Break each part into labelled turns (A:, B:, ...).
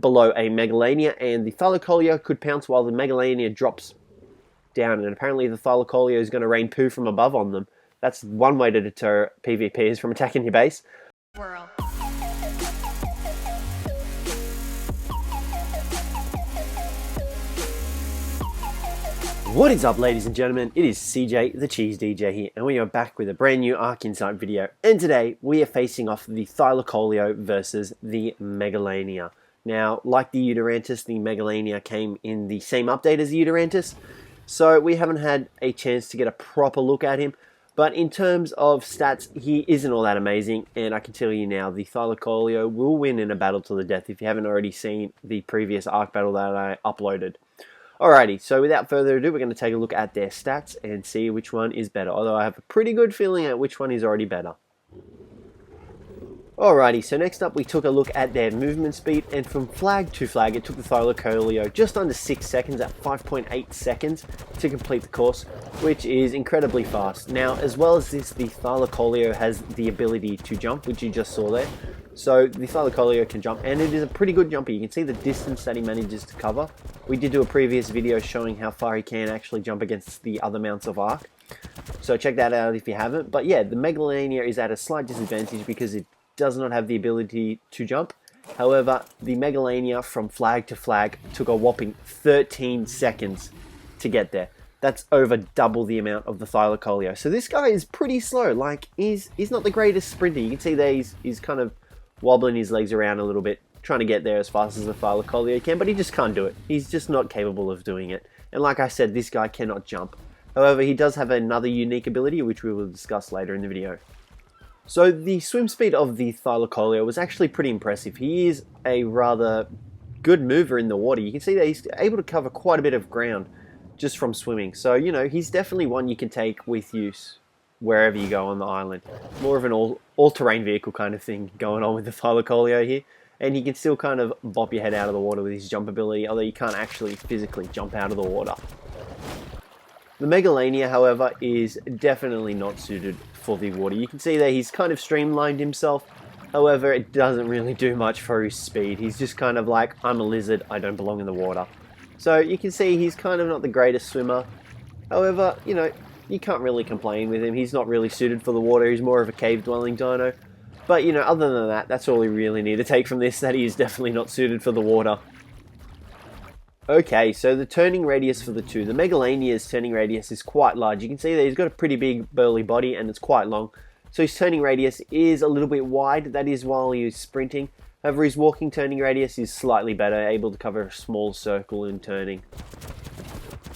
A: below a Megalania, and the Thylacoleo could pounce while the Megalania drops down, and apparently the Thylacoleo is going to rain poo from above on them. That's one way to deter PvPers from attacking your base.
B: Whirl.
A: What is up, ladies and gentlemen? It is Cjthecheesedj here, and we are back with a brand new Ark Insight video. And today we are facing off the Thylacoleo versus the Megalania. Now, like the Uterantis, the Megalania came in the same update as the Uterantis, so we haven't had a chance to get a proper look at him. But in terms of stats, he isn't all that amazing, and I can tell you now, the Thylacoleo will win in a battle to the death if you haven't already seen the previous Ark battle that I uploaded. Alrighty, so without further ado, we're going to take a look at their stats and see which one is better, although I have a pretty good feeling at which one is already better. Alrighty, so next up we took a look at their movement speed, and from flag to flag it took the Thylacoleo just under 6 seconds at 5.8 seconds to complete the course, which is incredibly fast. Now, as well as this, the Thylacoleo has the ability to jump, which you just saw there. So the Thylacoleo can jump, and it is a pretty good jumper. You can see the distance that he manages to cover. We did do a previous video showing how far he can actually jump against the other mounts of Ark, so check that out if you haven't. But yeah, the Megalania is at a slight disadvantage because it does not have the ability to jump. However, the Megalania from flag to flag took a whopping 13 seconds to get there. That's over double the amount of the Thylacoleo. So this guy is pretty slow. Like, he's not the greatest sprinter. You can see that he's kind of wobbling his legs around a little bit, trying to get there as fast as the Thylacoleo can, but he just can't do it. He's just not capable of doing it. And like I said, this guy cannot jump. However, he does have another unique ability, which we will discuss later in the video. So the swim speed of the Thylacoleo was actually pretty impressive. He is a rather good mover in the water. You can see that he's able to cover quite a bit of ground just from swimming. So, you know, he's definitely one you can take with use wherever you go on the island. More of an all-terrain vehicle kind of thing going on with the Thylacoleo here. And he can still kind of bop your head out of the water with his jump ability, although you can't actually physically jump out of the water. The Megalania, however, is definitely not suited for the water. You can see that he's kind of streamlined himself. However, it doesn't really do much for his speed. He's just kind of like, I'm a lizard, I don't belong in the water. So you can see he's kind of not the greatest swimmer. However, you know, you can't really complain with him. He's not really suited for the water. He's more of a cave-dwelling dino. But, you know, other than that, that's all we really need to take from this, that he is definitely not suited for the water. Okay, so the turning radius for the two. The Megalania's turning radius is quite large. You can see that he's got a pretty big burly body and it's quite long. So his turning radius is a little bit wide. That is while he's sprinting. However, his walking turning radius is slightly better, able to cover a small circle in turning.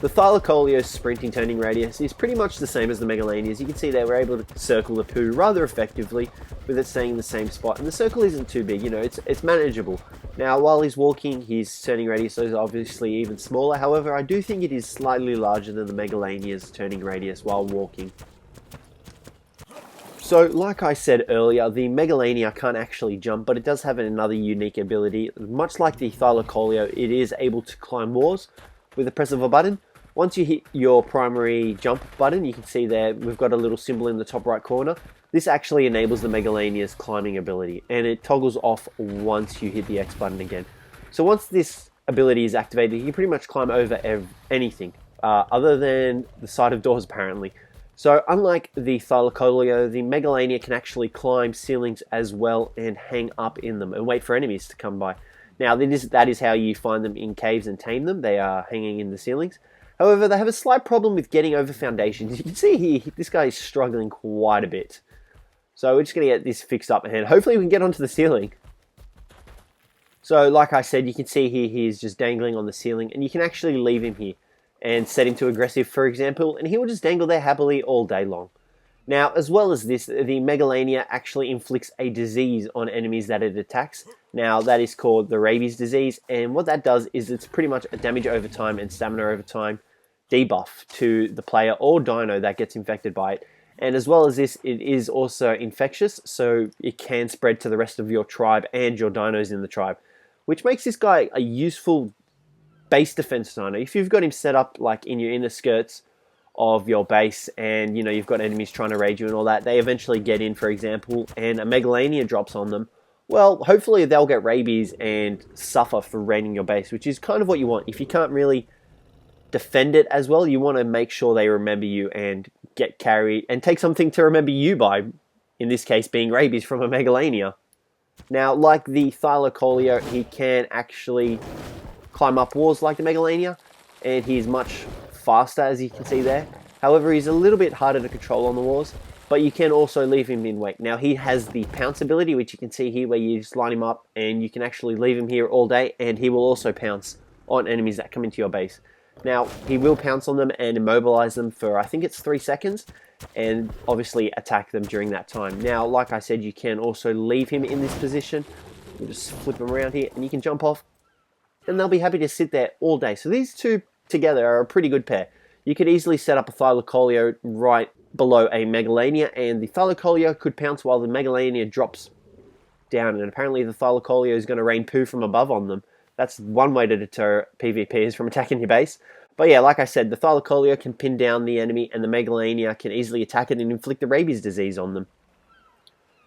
A: The Thylacoleo's sprinting turning radius is pretty much the same as the Megalania's. You can see that we're able to circle the poo rather effectively with it staying in the same spot. And the circle isn't too big, you know, it's manageable. Now, while he's walking, his turning radius is obviously even smaller. However, I do think it is slightly larger than the Megalania's turning radius while walking. So, like I said earlier, the Megalania can't actually jump, but it does have another unique ability. Much like the Thylacoleo, it is able to climb walls with the press of a button. Once you hit your primary jump button, you can see there we've got a little symbol in the top right corner. This actually enables the Megalania's climbing ability, and it toggles off once you hit the X button again. So once this ability is activated, you can pretty much climb over anything, other than the side of doors apparently. So unlike the Thylacoleo, the Megalania can actually climb ceilings as well and hang up in them and wait for enemies to come by. Now that is how you find them in caves and tame them. They are hanging in the ceilings. However, they have a slight problem with getting over foundations. You can see here, this guy is struggling quite a bit. So we're just going to get this fixed up and hopefully we can get onto the ceiling. So like I said, you can see here he is just dangling on the ceiling, and you can actually leave him here and set him to aggressive, for example, and he will just dangle there happily all day long. Now, as well as this, the Megalania actually inflicts a disease on enemies that it attacks. Now, that is called the Rabies Disease, and what that does is it's pretty much a damage over time and stamina over time debuff to the player or dino that gets infected by it. And as well as this, it is also infectious, so it can spread to the rest of your tribe and your dinos in the tribe, which makes this guy a useful base defense dino. If you've got him set up like in your inner skirts of your base, and you know you've got enemies trying to raid you and all that, they eventually get in, for example, and a Megalania drops on them, well, hopefully they'll get rabies and suffer for raiding your base, which is kind of what you want. If you can't really defend it as well, you want to make sure they remember you and get carried and take something to remember you by, in this case being rabies from a Megalania. Now, like the Thylacoleo, he can actually climb up walls like the Megalania, and he's much faster, as you can see there. However, he's a little bit harder to control on the walls, but you can also leave him in wait. Now, he has the pounce ability, which you can see here, where you just line him up, and you can actually leave him here all day, and he will also pounce on enemies that come into your base. Now, he will pounce on them and immobilize them for, I think it's 3 seconds, and obviously attack them during that time. Now, like I said, you can also leave him in this position. You just flip him around here, and you can jump off, and they'll be happy to sit there all day. So these two together are a pretty good pair. You could easily set up a Thylacoleo right below a Megalania, and the Thylacoleo could pounce while the Megalania drops down, and apparently the Thylacoleo is going to rain poo from above on them. That's one way to deter PvPers from attacking your base. But yeah, like I said, the Thylacoleo can pin down the enemy, and the Megalania can easily attack it and inflict the Rabies Disease on them.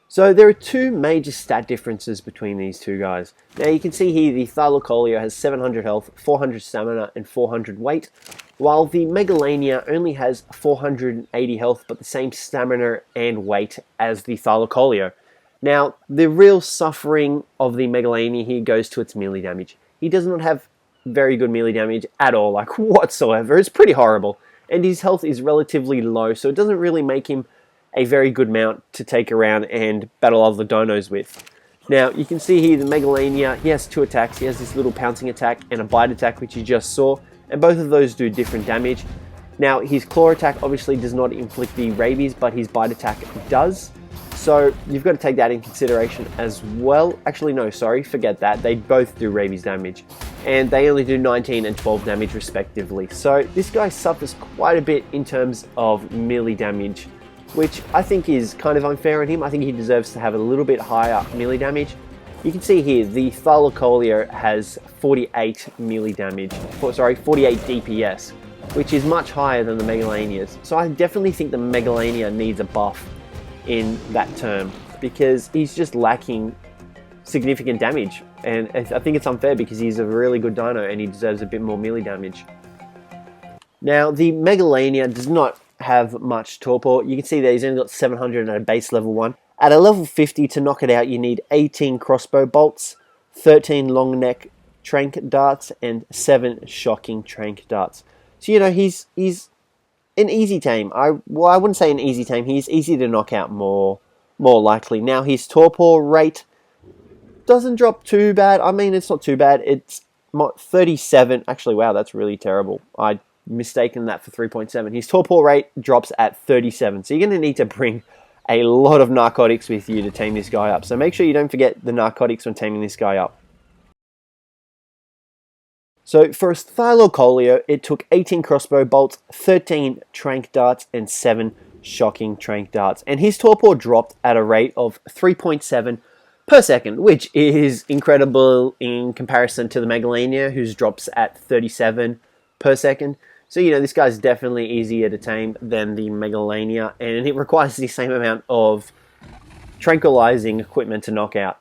A: So there are two major stat differences between these two guys. Now you can see here the Thylacoleo has 700 health, 400 stamina, and 400 weight, while the Megalania only has 480 health, but the same stamina and weight as the Thylacoleo. Now, the real suffering of the Megalania here goes to its melee damage. He does not have very good melee damage at all, like whatsoever. It's pretty horrible. And his health is relatively low, so it doesn't really make him a very good mount to take around and battle other dinos with. Now, you can see here the Megalania, he has 2 attacks. He has this little pouncing attack and a bite attack, which you just saw, and both of those do different damage. Now, his claw attack obviously does not inflict the rabies, but his bite attack does. So you've got to take that in consideration as well. Actually, no, sorry, forget that. They both do rabies damage, and they only do 19 and 12 damage respectively. So this guy suffers quite a bit in terms of melee damage, which I think is kind of unfair on him. I think he deserves to have a little bit higher melee damage. You can see here, the Thylacoleo has 48 melee damage, 48 DPS, which is much higher than the Megalania's. So I definitely think the Megalania needs a buff in that term, because he's just lacking significant damage, and I think it's unfair because he's a really good dino and he deserves a bit more melee damage. Now, the Megalania does not have much torpor. You can see that he's only got 700 at a base level 1. At a level 50 to knock it out, you need 18 crossbow bolts, 13 long neck trank darts, and 7 shocking trank darts. So, you know, he's an easy tame. I wouldn't say an easy tame. He's easy to knock out more likely. Now, his torpor rate doesn't drop too bad. I mean, it's not too bad. It's 37. Actually, wow, that's really terrible. I mistaken that for 3.7. His torpor rate drops at 37. So you're going to need to bring a lot of narcotics with you to tame this guy up. So make sure you don't forget the narcotics when taming this guy up. So for a Thylacoleo, it took 18 crossbow bolts, 13 trank darts, and 7 shocking trank darts. And his torpor dropped at a rate of 3.7 per second, which is incredible in comparison to the Megalania, whose drops at 37 per second. So, you know, this guy's definitely easier to tame than the Megalania, and it requires the same amount of tranquilizing equipment to knock out.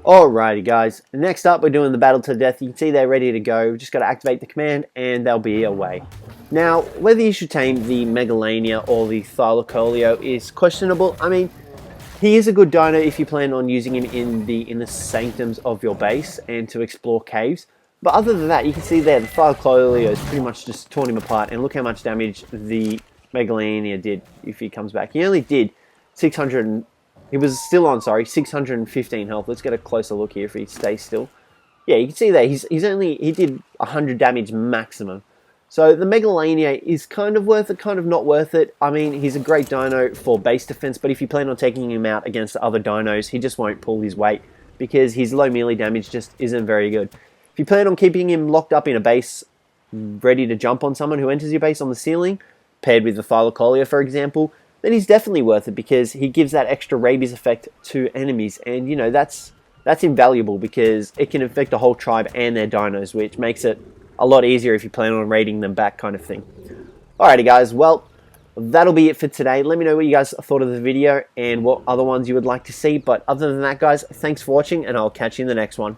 A: Alrighty guys, next up we're doing the battle to the death. You can see they're ready to go. We've just got to activate the command and they'll be away. Now, whether you should tame the Megalania or the Thylacoleo is questionable. I mean, he is a good dino if you plan on using him in the inner sanctums of your base and to explore caves. But other than that, you can see there the Thylacoleo is pretty much just torn him apart, and look how much damage the Megalania did if he comes back. He only did 600. He was still on, sorry, 615 health. Let's get a closer look here if he stays still. Yeah, you can see there, he did 100 damage maximum. So the Megalania is kind of worth it, kind of not worth it. I mean, he's a great dino for base defense, but if you plan on taking him out against other dinos, he just won't pull his weight because his low melee damage just isn't very good. If you plan on keeping him locked up in a base, ready to jump on someone who enters your base on the ceiling, paired with the Thylacoleo, for example, then he's definitely worth it because he gives that extra rabies effect to enemies, and you know that's invaluable because it can infect a whole tribe and their dinos, which makes it a lot easier if you plan on raiding them back, kind of thing. Alrighty guys, well, that'll be it for today. Let me know what you guys thought of the video and what other ones you would like to see. But other than that, guys, thanks for watching, and I'll catch you in the next one.